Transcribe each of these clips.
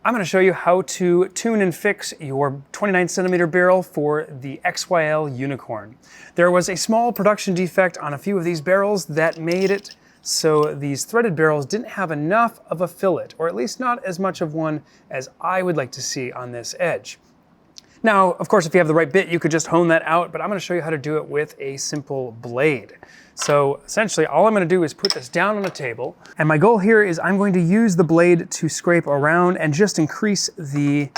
I'm going to show you how to tune and fix your 29 centimeter barrel for the XYL Unicorn. There was a small production defect on a few of these barrels that made it so these threaded barrels didn't have enough of a fillet, or at least not as much of one as I would like to see on this edge. Now, of course, if you have the right bit, you could just hone that out, but I'm going to show you how to do it with a simple blade. So essentially, all I'm going to do is put this down on a table, and my goal here is I'm going to use the blade to scrape around and just increase the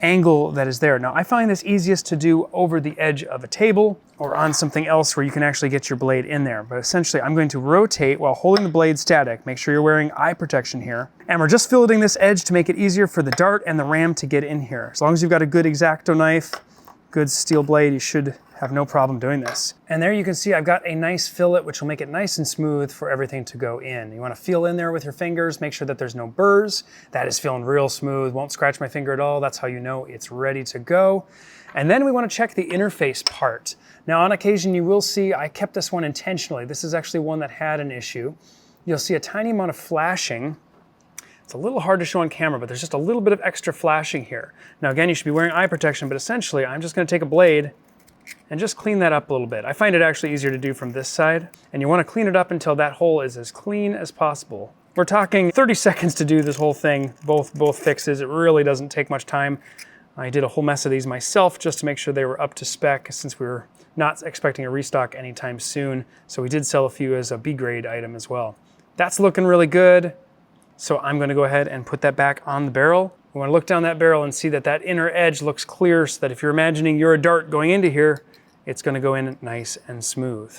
angle that is there. Now, I find this easiest to do over the edge of a table or on something else where you can actually get your blade in there. But essentially, I'm going to rotate while holding the blade static. Make sure you're wearing eye protection here. And we're just filleting this edge to make it easier for the dart and the ram to get in here. As long as you've got a good X-Acto knife, good steel blade, you should have no problem doing this. And there you can see I've got a nice fillet, which will make it nice and smooth for everything to go in. You want to feel in there with your fingers, make sure that there's no burrs. That is feeling real smooth, won't scratch my finger at all. That's how you know it's ready to go. And then we want to check the interface part. Now, on occasion, you will see I kept this one intentionally. This is actually one that had an issue. You'll see a tiny amount of flashing. It's a little hard to show on camera, but there's just a little bit of extra flashing here. Now, again, you should be wearing eye protection, but essentially, I'm just going to take a blade and just clean that up a little bit. I find it actually easier to do from this side, and you want to clean it up until that hole is as clean as possible. We're talking 30 seconds to do this whole thing, both fixes. It really doesn't take much time. I did a whole mess of these myself just to make sure they were up to spec, since we were not expecting a restock anytime soon. So we did sell a few as a B-grade item as well. That's looking really good. So I'm going to go ahead and put that back on the barrel. We want to look down that barrel and see that that inner edge looks clear, so that if you're imagining you're a dart going into here, it's going to go in nice and smooth.